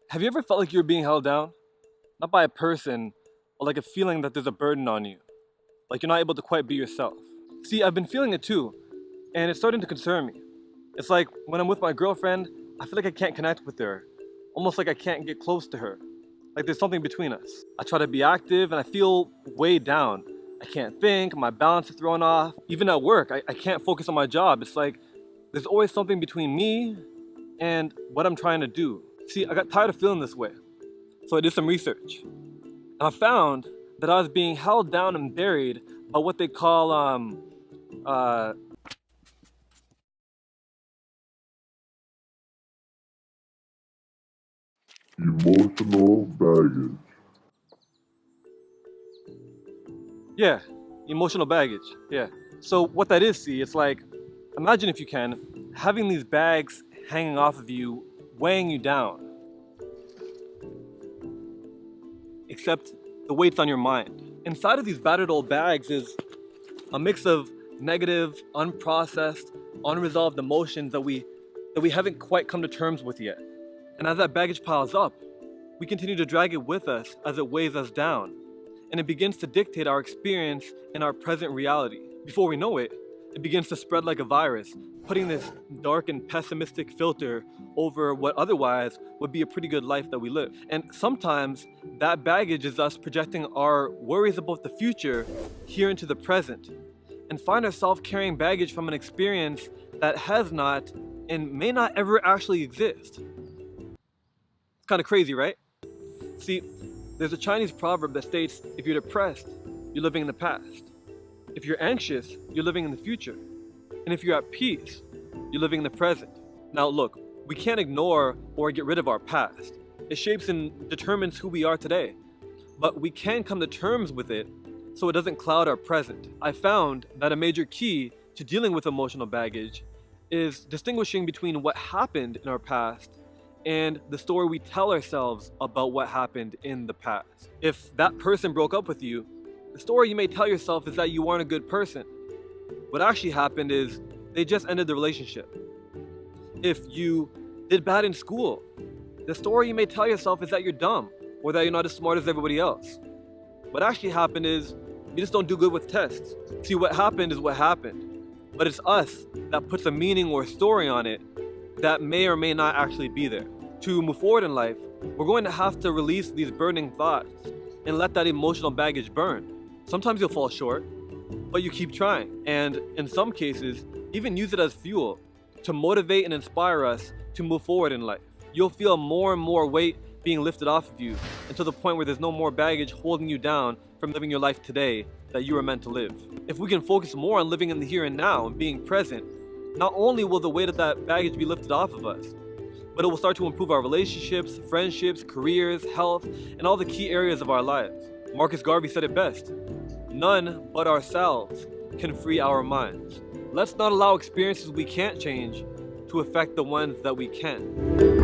Have you ever felt like you were being held down? Not by a person, but like a feeling that there's a burden on you. Like you're not able to quite be yourself. See, I've been feeling it too, and it's starting to concern me. It's like when I'm with my girlfriend, I feel like I can't connect with her. Almost like I can't get close to her. Like there's something between us. I try to be active and I feel weighed down. I can't think, my balance is thrown off. Even at work, I can't focus on my job. It's like there's always something between me and what I'm trying to do. See, I got tired of feeling this way. So I did some research. And I found that I was being held down and buried by what they call uh Emotional baggage. yeah, emotional baggage. Yeah. So what that is, see, it's like imagine if you can having these bags hanging off of you, weighing you down. Except the weight's on your mind. Inside of these battered old bags is a mix of negative, unprocessed, unresolved emotions that we haven't quite come to terms with yet. And as that baggage piles up, we continue to drag it with us as it weighs us down, and it begins to dictate our experience in our present reality. Before we know it, it begins to spread like a virus, putting this dark and pessimistic filter over what otherwise would be a pretty good life that we live. And sometimes that baggage is us projecting our worries about the future here into the present, and find ourselves carrying baggage from an experience that has not and may not ever actually exist. It's kind of crazy, right? See, there's a Chinese proverb that states if you're depressed, you're living in the past. If you're anxious, you're living in the future. And if you're at peace, you're living in the present. Now, look, we can't ignore or get rid of our past. It shapes and determines who we are today. But we can come to terms with it so it doesn't cloud our present. I found that a major key to dealing with emotional baggage is distinguishing between what happened in our past and the story we tell ourselves about what happened in the past. If that person broke up with you, the story you may tell yourself is that you weren't a good person. What actually happened is they just ended the relationship. If you did bad in school, the story you may tell yourself is that you're dumb or that you're not as smart as everybody else. What actually happened is you just don't do good with tests. See, what happened is what happened, but it's us that puts a meaning or a story on it that may or may not actually be there. To move forward in life, we're going to have to release these burning thoughts and let that emotional baggage burn. Sometimes you'll fall short, but you keep trying. And in some cases, even use it as fuel to motivate and inspire us to move forward in life. You'll feel more and more weight being lifted off of you until the point where there's no more baggage holding you down from living your life today that you were meant to live. If we can focus more on living in the here and now and being present, not only will the weight of that baggage be lifted off of us, but it will start to improve our relationships, friendships, careers, health, and all the key areas of our lives. Marcus Garvey said it best: none but ourselves can free our minds. Let's not allow experiences we can't change to affect the ones that we can.